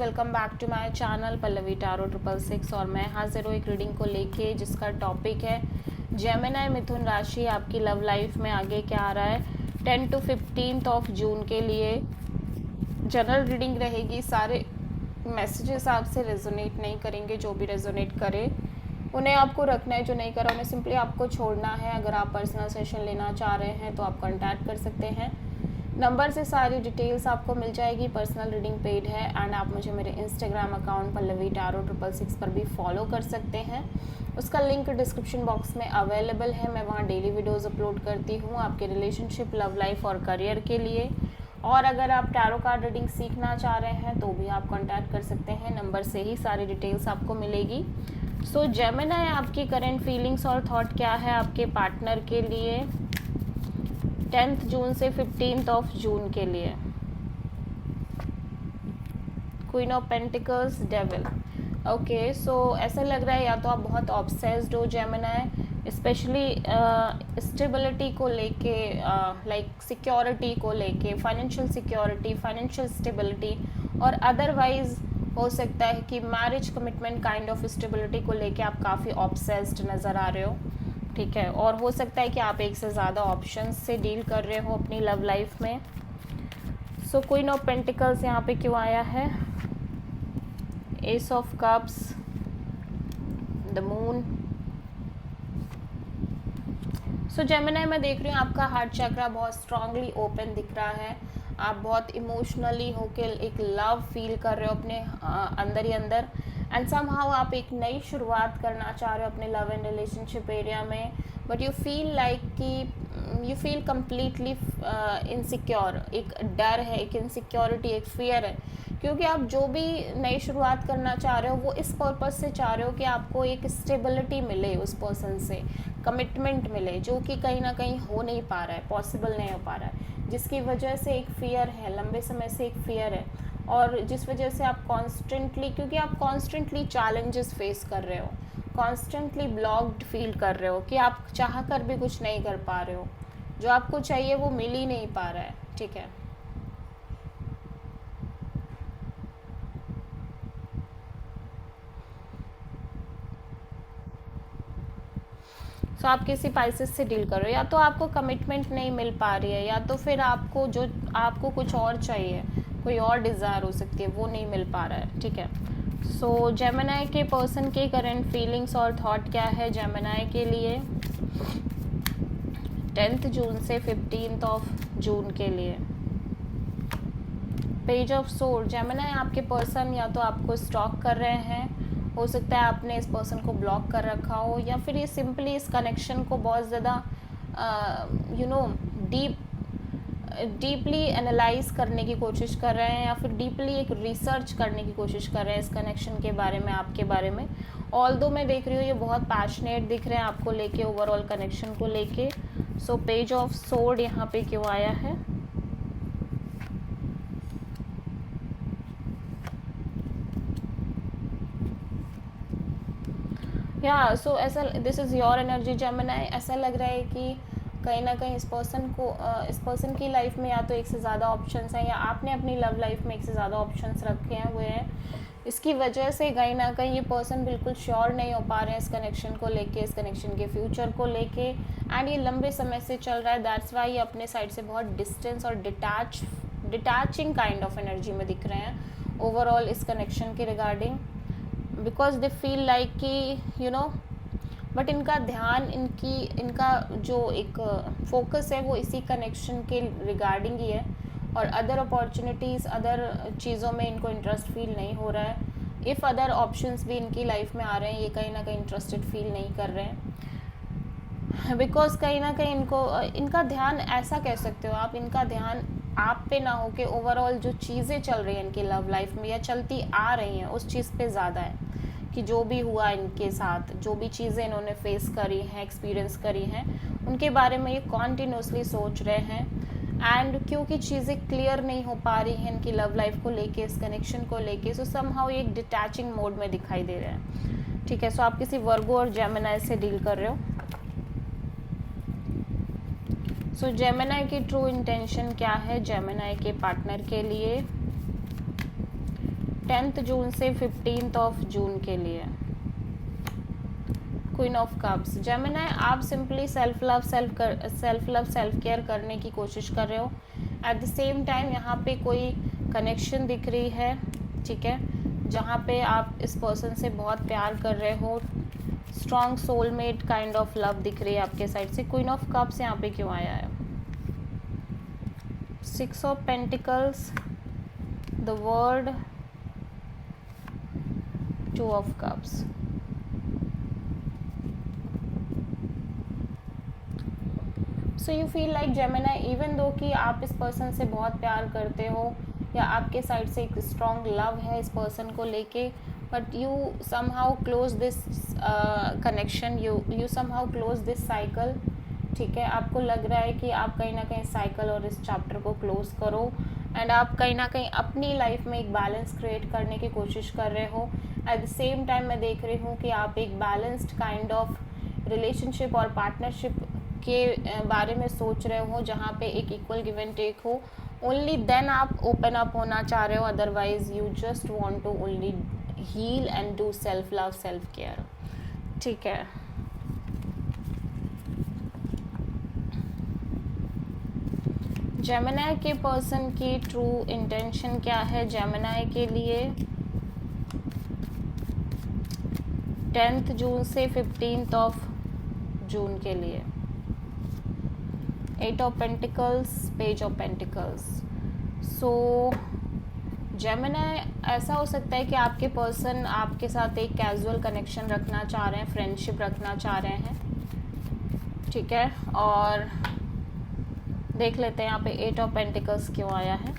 Welcome back to my channel Pallavi tarot 666 और मैं हाजिर हूँ एक रीडिंग को लेके जिसका टॉपिक है जेमिनी मिथुन राशि आपकी लव लाइफ में आगे क्या आ रहा है 10 to 15 ऑफ जून के लिए। जनरल रीडिंग रहेगी, सारे मैसेजेस आपसे रेजोनेट नहीं करेंगे, जो भी रेजोनेट करे उन्हें आपको रखना है, जो नहीं करा उन्हें सिंपली आपको छोड़ना है। अगर आप पर्सनल सेशन लेना चाह रहे हैं तो आप कॉन्टैक्ट कर सकते हैं, नंबर से सारी डिटेल्स आपको मिल जाएगी। पर्सनल रीडिंग पेड है एंड आप मुझे मेरे इंस्टाग्राम अकाउंट पल्लवी टारो 666 पर भी फॉलो कर सकते हैं, उसका लिंक डिस्क्रिप्शन बॉक्स में अवेलेबल है। मैं वहाँ डेली वीडियोस अपलोड करती हूँ आपके रिलेशनशिप, लव लाइफ और करियर के लिए। और अगर आप टैरो कार्ड रीडिंग सीखना चाह रहे हैं तो भी आप कॉन्टैक्ट कर सकते हैं, नंबर से ही सारी डिटेल्स आपको मिलेगी। सो जेमिनी, आपकी करेंट फीलिंग्स और थॉट क्या है आपके पार्टनर के लिए 10 जून से 15 ऑफ जून के लिए। Queen of pentacles, devil. Okay, so ऐसा लग रहा है या तो आप बहुत ऑब्सेस्ड हो जेमिनी, स्पेशली स्टेबिलिटी को लेके, लाइक सिक्योरिटी को लेके, फाइनेंशियल सिक्योरिटी, फाइनेंशियल स्टेबिलिटी, और अदरवाइज हो सकता है कि marriage commitment kind of stability को लेके आप काफ़ी ऑब्सेस्ड नज़र आ रहे हो। ठीक है, और हो सकता है कि आप एक से ज़्यादा ऑप्शंस से डील कर रहे हो अपनी लव लाइफ में। सो क्वीन ऑफ पेंटिकल्स यहाँ पे क्यों आया है, S of cups, the moon. So Gemini, मैं देख रही हूँ आपका हार्ट चक्रा बहुत स्ट्रांगली ओपन दिख रहा है। आप बहुत इमोशनली होके एक लव फील कर रहे हो अपने अंदर ही अंदर, एंड समहाउ आप एक नई शुरुआत करना चाह रहे हो अपने लव एंड रिलेशनशिप एरिया में, बट यू फील लाइक कि यू फील कम्प्लीटली इनसिक्योर। एक डर है, एक इनसिक्योरिटी, एक फियर है, क्योंकि आप जो भी नई शुरुआत करना चाह रहे हो वो इस पर्पज़ से चाह रहे हो कि आपको एक स्टेबिलिटी मिले, उस पर्सन से कमिटमेंट मिले, जो कि कहीं ना कहीं हो नहीं पा रहा है, पॉसिबल नहीं हो पा रहा है, जिसकी वजह से एक फ़ियर है, लंबे समय से एक फ़ियर है, और जिस वजह से आप कॉन्स्टेंटली, क्योंकि आप कॉन्स्टेंटली चैलेंजेस फेस कर रहे हो, कॉन्स्टेंटली ब्लॉक्ड फील कर रहे हो कि आप चाह कर भी कुछ नहीं कर पा रहे हो, जो आपको चाहिए वो मिल ही नहीं पा रहा है। ठीक है, सो आप किसी पाइसेस से डील कर रहे हो, या तो आपको कमिटमेंट नहीं मिल पा रही है, या तो फिर आपको कुछ और चाहिए, कोई और डिज़ायर हो सकती है, वो नहीं मिल पा रहा है। ठीक है, सो जेमिनी के पर्सन के करंट फीलिंग्स और थॉट क्या है जेमिनी के लिए 10 जून से 15 ऑफ जून के लिए। पेज ऑफ सोर्ड, जेमिनी आपके पर्सन या तो आपको स्टॉक कर रहे हैं, हो सकता है आपने इस पर्सन को ब्लॉक कर रखा हो, या फिर ये सिंपली इस कनेक्शन को बहुत ज़्यादा डीपली एनालाइज करने की कोशिश कर रहे हैं, या फिर डीपली एक रिसर्च करने की कोशिश कर रहे हैं इस कनेक्शन के बारे में, आपके बारे में। ऑल्दो मैं देख रही हूँ ये बहुत पैशनेट दिख रहे हैं आपको लेके, ओवरऑल कनेक्शन को लेके। सो पेज ऑफ सोर्ड यहाँ पे क्यों आया है, या सो ऐसा, this is your energy Gemini. ऐसा लग रहा है कि कहीं ना कहीं इस पर्सन की लाइफ में या तो एक से ज़्यादा ऑप्शंस हैं, या आपने अपनी लव लाइफ में एक से ज़्यादा ऑप्शंस रखे हुए हैं। इसकी वजह से कहीं ना कहीं ये पर्सन बिल्कुल श्योर नहीं हो पा रहे हैं इस कनेक्शन को लेके, इस कनेक्शन के फ्यूचर को लेके, एंड ये लंबे समय से चल रहा है। दैट्स वाई ये अपने साइड से बहुत डिस्टेंस और डिटैचिंग काइंड ऑफ एनर्जी में दिख रहे हैं ओवरऑल इस कनेक्शन के regarding, because they feel like कि बट इनका ध्यान, इनका जो एक फोकस है वो इसी कनेक्शन के रिगार्डिंग ही है, और अदर अपॉर्चुनिटीज़, अदर चीज़ों में इनको इंटरेस्ट फील नहीं हो रहा है। इफ़ अदर ऑप्शंस भी इनकी लाइफ में आ रहे हैं, ये कहीं ना कहीं इंटरेस्टेड फील नहीं कर रहे हैं, बिकॉज कहीं ना कहीं इनका ध्यान, ऐसा कह सकते हो आप, इनका ध्यान आप पे ना हो के ओवरऑल जो चीज़ें चल रही हैं इनकी लव लाइफ में या चलती आ रही हैं उस चीज़ पे ज़्यादा है, कि जो भी हुआ इनके साथ, जो भी चीज़ें इन्होंने फेस करी हैं, एक्सपीरियंस करी हैं, उनके बारे में ये कॉन्टिन्यूसली सोच रहे हैं। एंड क्योंकि चीज़ें क्लियर नहीं हो पा रही हैं इनकी लव लाइफ को लेके, इस कनेक्शन को लेके, सो समहाउ ये एक डिटैचिंग मोड में दिखाई दे रहे हैं। ठीक है, सो आप किसी वर्गो और जेमिनी से डील कर रहे हो। सो जेमिनी की ट्रू इंटेंशन क्या है जेमिनी के पार्टनर के लिए 10 जून से 15 जून के लिए। क्वीन ऑफ कप्स, जेमिनी आप simply self love self care करने की कोशिश कर रहे हो। एट द सेम टाइम यहाँ पे कोई कनेक्शन दिख रही है, ठीक है, जहाँ पे आप इस पर्सन से बहुत प्यार कर रहे हो। Strong soulmate kind of love दिख रही है आपके साइड से। क्वीन ऑफ कप्स यहाँ पे क्यों आया है? 6 of pentacles, the world, 2 of cups. So you feel like Gemini, even though कि आप इस पर्सन से बहुत प्यार करते हो या आपके साइड से एक स्ट्रॉन्ग लव है इस पर्सन को लेके, but you somehow close this connection, you somehow close this cycle, ठीक है। आपको लग रहा है कि आप कहीं ना कहीं साइकिल और इस चैप्टर को क्लोज करो एंड आप कहीं ना कहीं अपनी लाइफ में एक बैलेंस क्रिएट करने की कोशिश कर रहे हो। एट द सेम टाइम मैं देख रही हूँ कि आप एक बैलेंस्ड काइंड ऑफ रिलेशनशिप और पार्टनरशिप के बारे में सोच रहे हो, जहाँ पे एक इक्वल गिव एंड टेक हो। ओनली देन आप ओपन अप होना चाह रहे हो, otherwise you just want to only heal and do self love self care, ठीक है। जेमिनी के पर्सन की ट्रू इंटेंशन क्या है जेमिनी के लिए 10 जून से 15 जून के लिए? 8 of pentacles, page of pentacles. So Gemini, ऐसा हो सकता है कि आपके पर्सन आपके साथ एक कैजुअल कनेक्शन रखना चाह रहे हैं, फ्रेंडशिप रखना चाह रहे हैं, ठीक है। और देख लेते हैं यहाँ पे 8 ऑफ पेंटिकल्स क्यों आया है।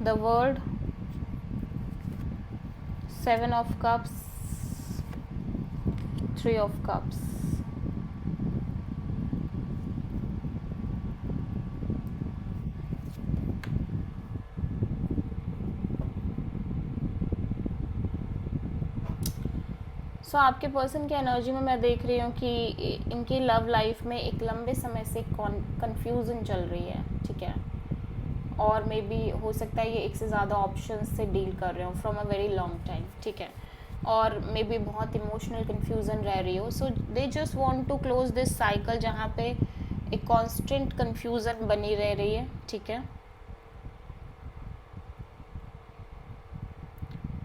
The world, 7 of cups, 3 of cups. So आपके पर्सन की एनर्जी में मैं देख रही हूँ कि इनकी लव लाइफ में एक लंबे समय से कन्फ्यूज़न चल रही है, ठीक है। और मे बी हो सकता है ये एक से ज़्यादा ऑप्शंस से डील कर रहे हो from a very long time, ठीक है। और मे बी बहुत इमोशनल कन्फ्यूज़न रह रही हो। So they just want to close this cycle जहाँ पे एक कांस्टेंट कन्फ्यूज़न बनी रह रही है, ठीक है।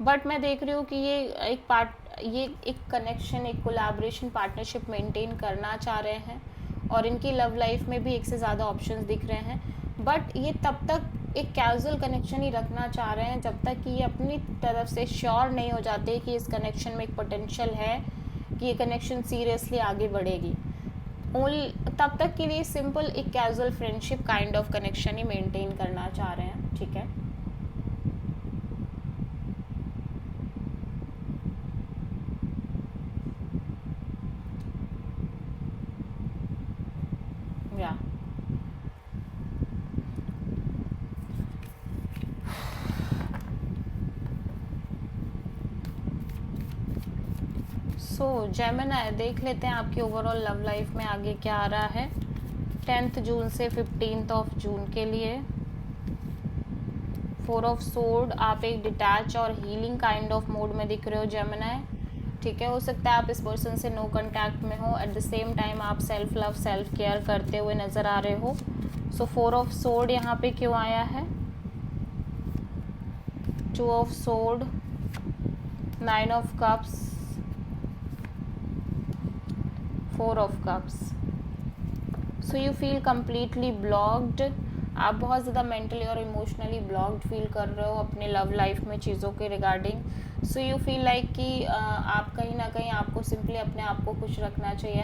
बट मैं देख रही हूँ कि ये एक कनेक्शन, एक कोलैबोरेशन, पार्टनरशिप मेंटेन करना चाह रहे हैं और इनकी लव लाइफ में भी एक से ज़्यादा ऑप्शंस दिख रहे हैं। बट ये तब तक एक कैजुअल कनेक्शन ही रखना चाह रहे हैं जब तक कि ये अपनी तरफ से श्योर नहीं हो जाते कि इस कनेक्शन में एक पोटेंशियल है कि ये कनेक्शन सीरियसली आगे बढ़ेगी। तब तक के लिए सिंपल एक casual friendship kind of connection he maintain करना चाह रहे हैं, ठीक है। या सो जेमिनी, देख लेते हैं आपकी ओवरऑल लव लाइफ में आगे क्या आ रहा है 10 जून से 15 जून के लिए। 4 ऑफ सोर्ड, आप एक डिटैच और हीलिंग काइंड ऑफ मोड में दिख रहे हो जेमिनी, ठीक है। हो सकता है आप इस पर्सन से नो कांटेक्ट में हो, एट द सेम टाइम आप सेल्फ लव सेल्फ केयर करते हुए नज़र आ रहे हो। सो 4 ऑफ सोर्ड यहाँ पे क्यों आया है? 2 of sword, 9 of cups, 4 of cups. So you feel completely blocked, आप बहुत ज़्यादा मेंटली और इमोशनली ब्लॉक्ड फील कर रहे हो अपने लव लाइफ में चीज़ों के regarding. So you feel like कि आप कहीं ना कहीं आपको सिंपली अपने आप को खुश रखना चाहिए,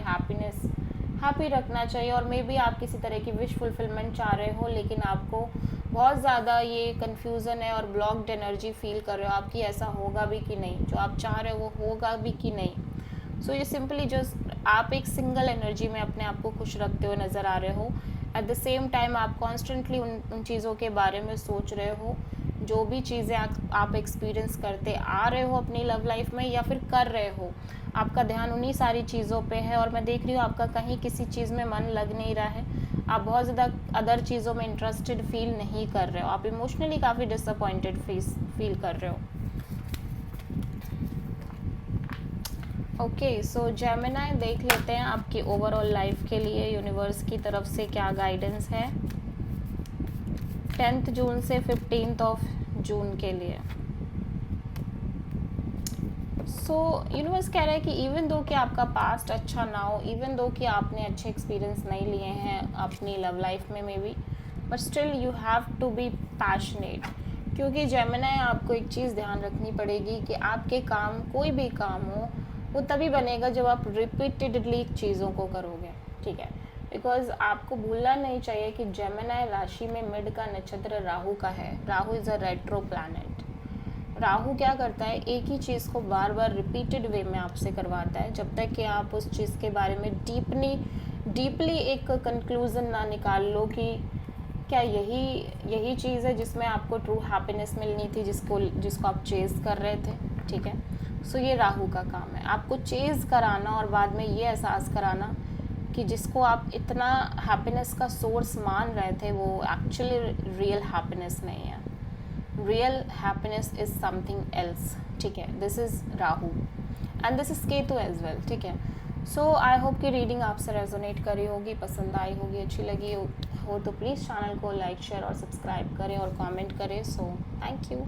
हैप्पी रखना चाहिए, और मे बी आप किसी तरह की विश फुलफिलमेंट चाह रहे हो, लेकिन आपको बहुत ज़्यादा ये कन्फ्यूज़न है और ब्लॉक्ड एनर्जी फील कर रहे हो आपकी ऐसा होगा भी कि नहीं, जो आप चाह रहे हो वो होगा भी कि नहीं। सो ये सिंपली जस्ट आप एक सिंगल एनर्जी में अपने आप को खुश रखते हुए नज़र आ रहे हो। एट द सेम टाइम आप कॉन्स्टेंटली उन चीज़ों के बारे में सोच रहे हो, जो भी चीज़ें आप एक्सपीरियंस करते आ रहे हो अपनी लव लाइफ में या फिर कर रहे हो, आपका ध्यान उन्हीं सारी चीज़ों पे है। और मैं देख रही हूँ आपका कहीं किसी चीज़ में मन लग नहीं रहा है, आप बहुत ज़्यादा अदर चीज़ों में इंटरेस्टेड फील नहीं कर रहे हो, आप इमोशनली काफ़ी डिसअपॉइंटेड फील कर रहे हो। ओके, सो जेमिनी देख लेते हैं आपकी ओवरऑल लाइफ के लिए यूनिवर्स की तरफ से क्या गाइडेंस है 10 जून से 15 जून के लिए। सो यूनिवर्स कह रहा है कि इवन दो कि आपका पास्ट अच्छा ना हो, इवन दो कि आपने अच्छे एक्सपीरियंस नहीं लिए हैं अपनी लव लाइफ में may be, but still you have to be passionate. क्योंकि जेमिनी आपको एक चीज़ ध्यान रखनी पड़ेगी कि आपके काम, कोई भी काम हो, वो तभी बनेगा जब आप रिपीटेडली चीज़ों को करोगे, ठीक है। बिकॉज आपको भूलना नहीं चाहिए कि जेमिनी राशि में मिड का नक्षत्र राहु का है। Rahu is a retro planet. Rahu क्या करता है, एक ही चीज़ को बार बार रिपीटेड वे में आपसे करवाता है, जब तक कि आप उस चीज़ के बारे में डीपली एक कंक्लूज़न ना निकाल लो कि क्या यही चीज़ है जिसमें आपको ट्रू हैप्पीनेस मिलनी थी, जिसको आप चेज़ कर रहे थे, ठीक है। सो ये राहु का काम है, आपको चेज़ कराना और बाद में ये एहसास कराना कि जिसको आप इतना हैप्पीनेस का सोर्स मान रहे थे वो एक्चुअली रियल हैप्पीनेस नहीं है। Real happiness is something else, ठीक है। This is Rahu and this is Ketu as well, ठीक है। सो आई होप कि रीडिंग आपसे रेजोनेट करी होगी, पसंद आई होगी, अच्छी लगी हो तो प्लीज़ चैनल को लाइक, शेयर और सब्सक्राइब करें और कमेंट करें। So thank you.